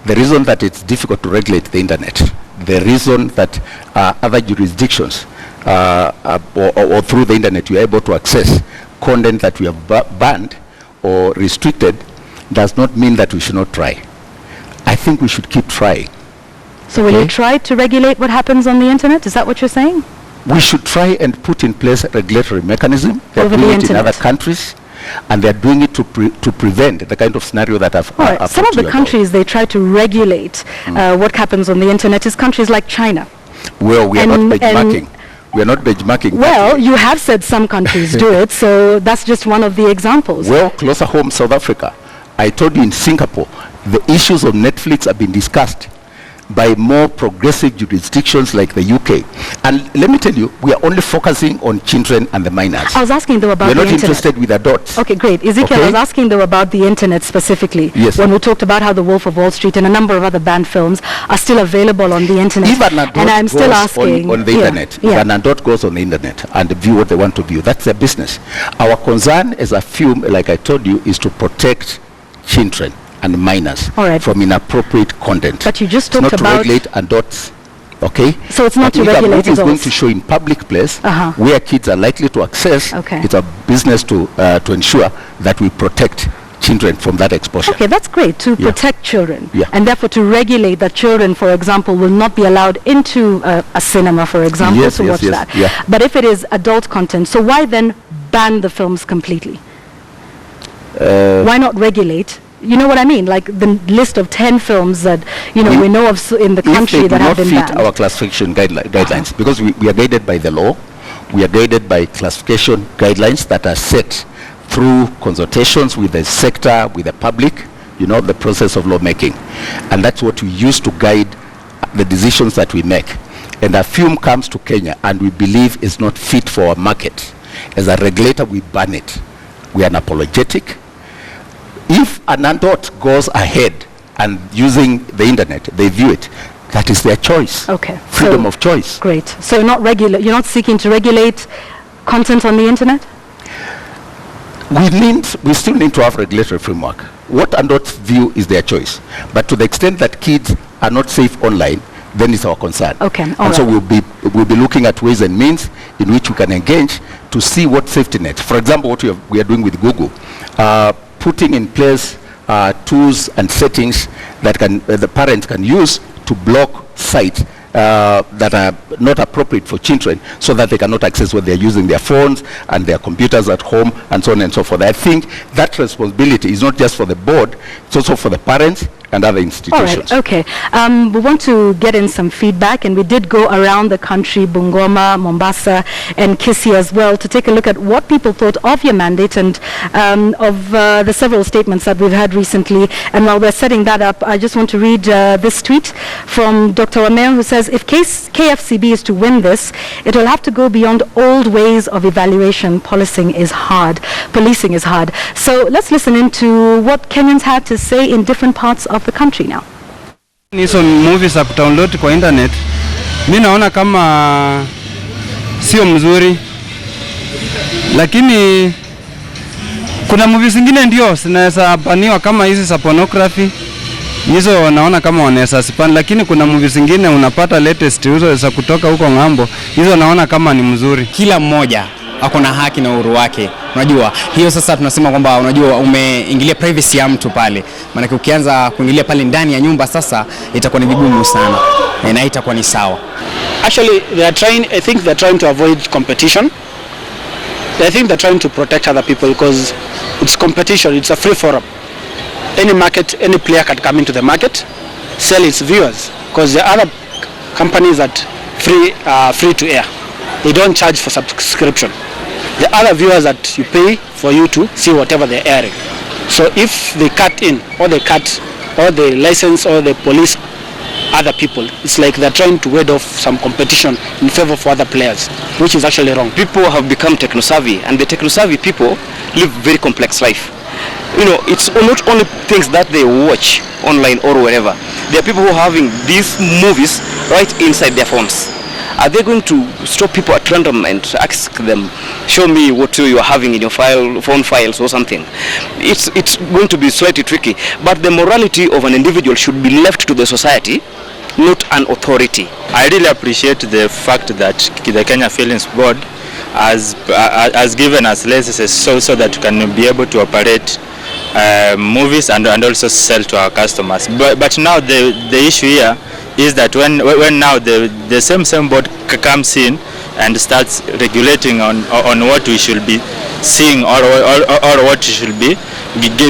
the reason that it's difficult to regulate the internet, the reason that other jurisdictions or through the internet you are able to access content that we have banned or restricted, does not mean that we should not try. I think we should keep trying. So will you try to regulate what happens on the internet? Is that what you're saying? We should try and put in place a regulatory mechanism. They're doing it in other countries, and they're doing it to prevent the kind of scenario that I've some of the countries they try to regulate what happens on the internet is countries like China. Well, we are not benchmarking. We are not benchmarking. Well, you have said some countries do it, so that's just one of the examples. Well, closer home, South Africa. I told you in Singapore, the issues of Netflix have been discussed by more progressive jurisdictions like the UK. And let me tell you, we are only focusing on children and the minors. I was asking though about the internet. We're not interested with adults. Okay, great. Ezekiel, I was asking though about the internet specifically. Yes. When we talked about how The Wolf of Wall Street and a number of other banned films are still available on the internet. If an adult and I'm still asking on the internet, if an adult goes on the internet and view what they want to view, that's their business. Our concern as a film, like I told you, is to protect children and minors from inappropriate content. But you just talked about... not to regulate adults, okay? So it's not to regulate adults. If a movie is going to show in public place where kids are likely to access, it's a business to ensure that we protect children from that exposure. Okay, that's great, to protect children. Yeah. And therefore to regulate that children, for example, will not be allowed into a cinema, for example, to watch that. Yeah. But if it is adult content, so why then ban the films completely? Why not regulate? You know what I mean? Like the list of 10 films that we know of in the country that have been banned. If they do not fit our classification guidelines, because we are guided by the law, we are guided by classification guidelines that are set through consultations with the sector, with the public, the process of lawmaking. And that's what we use to guide the decisions that we make. And a film comes to Kenya and we believe is not fit for our market. As a regulator, we ban it. We are unapologetic. If an adult goes ahead and using the internet, they view it, that is their choice. Okay. Freedom of choice. Great. So you're not seeking to regulate content on the internet? We still need to have regulatory framework. What adults view is their choice. But to the extent that kids are not safe online, then it's our concern. Okay. And so we'll be looking at ways and means in which we can engage to see what safety net. For example, what we are doing with Google, putting in place tools and settings that the parents can use to block sites that are not appropriate for children, so that they cannot access what they're using their phones and their computers at home and so on and so forth. I think that responsibility is not just for the board, it's also for the parents and other institutions. All right, okay. We want to get in some feedback, and we did go around the country, Bungoma, Mombasa, and Kisii as well, to take a look at what people thought of your mandate and of the several statements that we've had recently. And while we're setting that up, I just want to read this tweet from Dr. Amel, who says, if KFCB is to win this, it will have to go beyond old ways of evaluation. Policing is hard. So let's listen into what Kenyans had to say in different parts of the country now. Hizo movies za kudownload kwa internet, mimi naona kama sio mzuri, lakini kuna movies zingine ndio zinaweza baniwa kama hizi za pornography. Hizo naona kama wanaweza span, lakini kuna movies zingine unapata latest hizo za kutoka huko ng'ambo, hizo naona kama ni mzuri. Kila mmoja ako na haki na uhuru wake. Unajua, hiyo sasa tunasema kwamba umeingilia privacy ya mtu pale. Maana ukianza kuingilia pale ndani ya nyumba sasa itakuwa ni vigumu sana. Na itakuwa ni sawa. Actually, I think they're trying to avoid competition. I think they're trying to protect other people because it's competition, it's a free forum. Any market, any player can come into the market, sell its viewers, because the other companies that free to air. They don't charge for subscription. The other viewers that you pay for you to see whatever they're airing. So if they cut in, or they cut, or they license, or they police other people, it's like they're trying to ward off some competition in favor of other players, which is actually wrong. People have become techno-savvy, and the techno-savvy people live very complex life. It's not only things that they watch online or wherever. There are people who are having these movies right inside their phones. Are they going to stop people at random and ask them, show me what you are having in your phone files or something? It's going to be slightly tricky, but the morality of an individual should be left to the society, not an authority. I really appreciate the fact that the Kenya Films Board has given us licenses so that we can be able to operate movies and also sell to our customers. But now the issue here is that when now the same board comes in and starts regulating on what we should be seeing or what we should be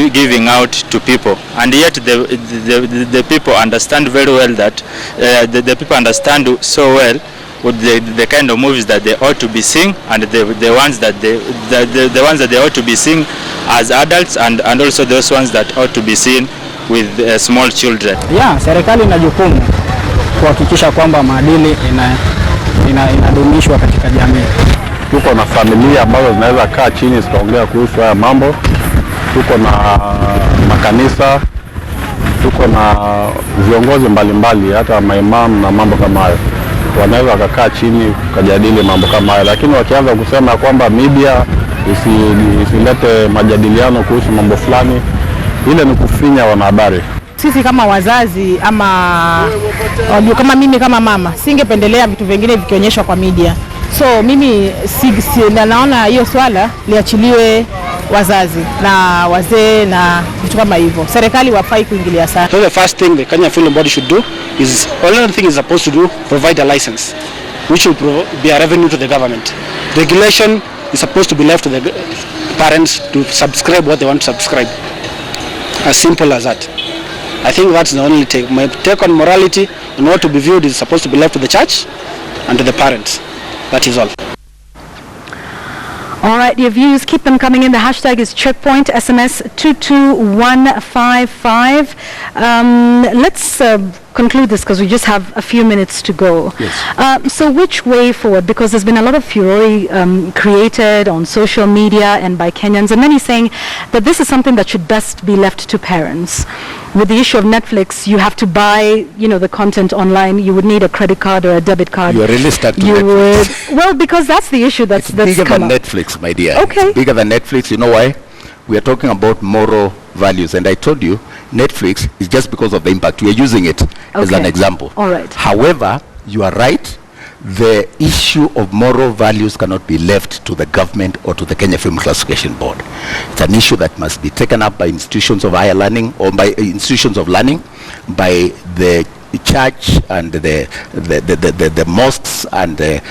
giving out to people, and yet the people understand very well that the people understand so well with the kind of movies that they ought to be seeing, and the ones that they ought to be seeing as adults, and also those ones that ought to be seen with small children. Yeah, serikali ina jukumu kuhakikisha kwamba maadili inadumishwa katika jamii. Tuko na familia ambazo zinaweza kaa chini zikaongea kuhusu haya mambo. Tuko na makanisa, tuko na viongozi mbalimbali, hata maimamu na mambo kama hayo. Wanaweza wakakaa chini kujadili mambo kama hayo, lakini wakianza kusema kwamba media isilete majadiliano kuhusu mambo fulani, ile ni kufinya wanahabari. Sisi kama wazazi ama mimi kama mama, singependelea vitu vingine vikionyeshwa kwa media. So mimi naona hiyo swala liachiliwe wazazi na wazee na vitu kama hivyo. Serikali wafai kuingilia sana. So the first thing the Kenya Film Board should do is, only thing is supposed to do, provide a license, which will be a revenue to the government. Regulation is supposed to be left to the parents to subscribe what they want to subscribe. As simple as that. I think that's the only take. My take on morality and what to be viewed is supposed to be left to the church and to the parents. That is all. All right, your views, keep them coming in. The hashtag is Checkpoint, SMS 22155. Let's conclude this because we just have a few minutes to go. Yes. So which way forward? Because there's been a lot of furore created on social media and by Kenyans, and many saying that this is something that should best be left to parents. With the issue of Netflix, you have to buy, the content online. You would need a credit card or a debit card. You are really stuck to Netflix. Well, because that's the issue that's bigger come than up. Netflix, my dear. Okay. It's bigger than Netflix. You know why? We are talking about moral values, and I told you Netflix is just because of the impact. We are using it as an example. All right. However, you are right. The issue of moral values cannot be left to the government or to the Kenya Film Classification Board. It's an issue that must be taken up by institutions of higher learning or by institutions of learning, by the church and the mosques and the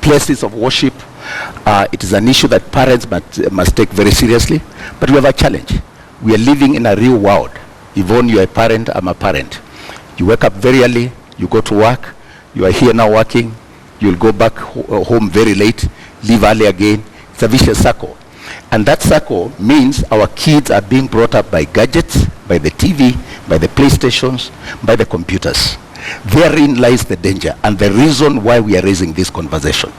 places of worship. It is an issue that parents must take very seriously. But we have a challenge. We are living in a real world. Yvonne, you are a parent, I'm a parent. You wake up very early, you go to work, you are here now working, you'll go back home very late, leave early again. It's a vicious circle. And that circle means our kids are being brought up by gadgets, by the TV, by the PlayStations, by the computers. Therein lies the danger and the reason why we are raising this conversation.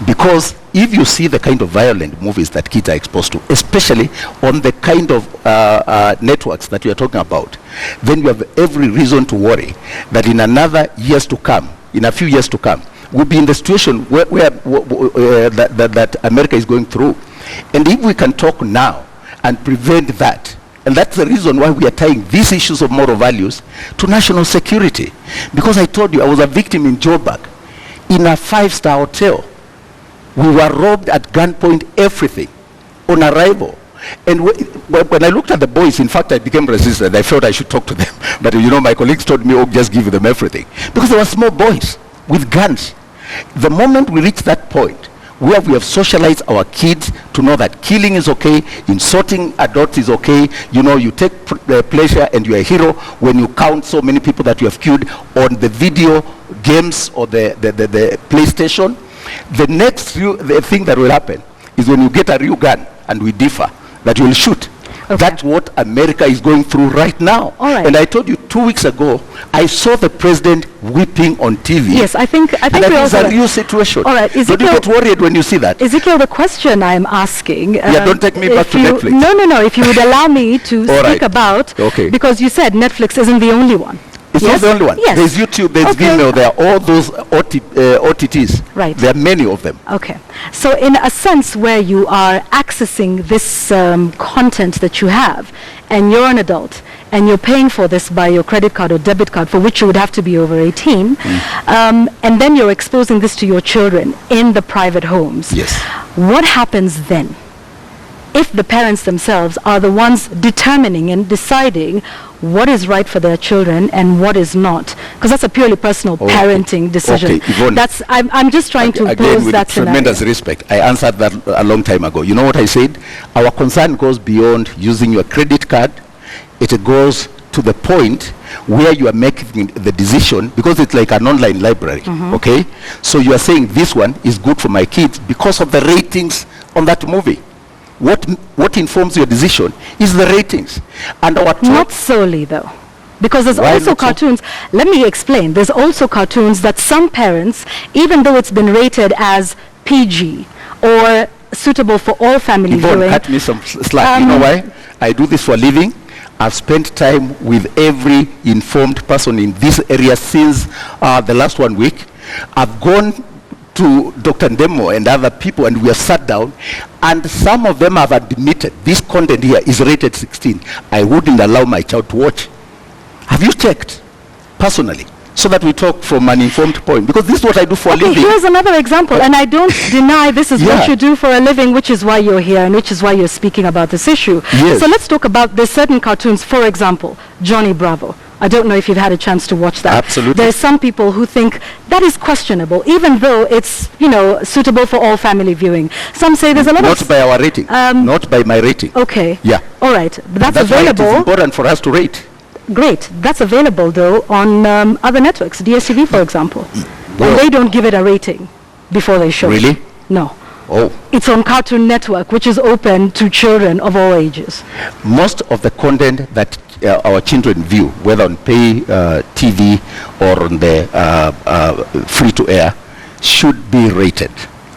Because if you see the kind of violent movies that kids are exposed to, especially on the kind of networks that we are talking about, then you have every reason to worry that in a few years to come, we'll be in the situation that America is going through. And if we can talk now and prevent that, and that's the reason why we are tying these issues of moral values to national security. Because I told you, I was a victim in Joburg, in a 5-star hotel. We were robbed at gunpoint, everything, on arrival. And when I looked at the boys, in fact, I became resistant. I felt I should talk to them. But my colleagues told me, just give them everything. Because they were small boys with guns. The moment we reach that point, where we have socialized our kids to know that killing is okay, insulting adults is okay, you take pleasure and you're a hero when you count so many people that you have killed on the video games or the PlayStation. The next thing that will happen is when you get a real gun and we differ, that you will shoot. Okay. That's what America is going through right now. All right. And I told you 2 weeks ago, I saw the president weeping on TV. Yes, I think that is a real situation. All right, Don't you get worried when you see that? Ezekiel, the question I'm asking... don't take me back to Netflix. No, if you would allow me to speak about... Okay. Because you said Netflix isn't the only one. It's Yes. not the only one. Yes. There's YouTube, there's Okay. Vimeo, there are all those OTTs. Right. There are many of them. Okay. So in a sense where you are accessing this content that you have, and you're an adult, and you're paying for this by your credit card or debit card, for which you would have to be over 18, and then you're exposing this to your children in the private homes. Yes. What happens then? If the parents themselves are the ones determining and deciding what is right for their children and what is not, because that's a purely personal parenting decision. Okay, Yvonne. That's I'm just trying to Again, pose with that tremendous scenario. respect, I answered that a long time ago. You know what I said? Our concern goes beyond using your credit card. It goes to the point where you are making the decision, because it's like an online library, okay? So you are saying this one is good for my kids because of the ratings on that movie. What informs your decision is the ratings. And our Not solely though, because there's Why also not so? cartoons. Let me explain. There's also cartoons that some parents, even though it's been rated as PG or suitable for all family Yvonne, viewing. cut me some slack. You know why? I do this for a living. I've spent time with every informed person in this area since the last 1 week. I've gone to Dr. Ndemo and other people, and we have sat down, and some of them have admitted this content here is rated 16. I wouldn't allow my child to watch. Have you checked personally? So that we talk from an informed point, because this is what I do for a Okay, living. here's another example, and I don't deny this is Yeah. what you do for a living, which is why you're here and which is why you're speaking about this issue. Yes. So let's talk about there's certain cartoons, for example, Johnny Bravo. I don't know if you've had a chance to watch that. Absolutely. There's some people who think that is questionable, even though it's, suitable for all family viewing. Some say there's a lot Not of... by our rating, not by my rating. Okay. Yeah. All right. But that's Why it is available. important for us to rate. Great. That's available, though, on other networks, DSTV, for example. Well- And they don't give it a rating before they show it. Really? No. Oh. It's on Cartoon Network, which is open to children of all ages. Most of the content that our children view, whether on pay TV or on the free-to-air, should be rated.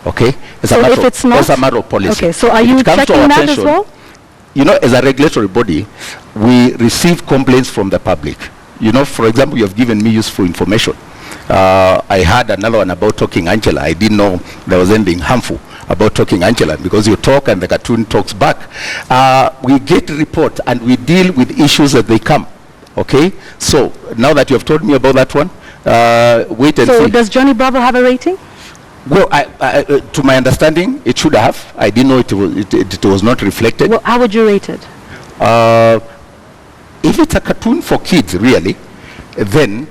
Okay? So if it's not... As a matter of policy. Okay, so are If you it comes to checking our that as attention, well? You know, as a regulatory body, we receive complaints from the public. You know, for example, you have given me useful information. I had another one about Talking Angela. I didn't know there was anything harmful about Talking Angela, because you talk and the cartoon talks back. We get reports and we deal with issues as they come. Okay? So now that you have told me about that one, wait and So see. does Johnny Bravo have a rating? Well, to my understanding, it should have. I didn't know it was not reflected. Well, how would you rate it? If it's a cartoon for kids, really, then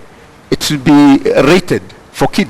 it should be rated for kids.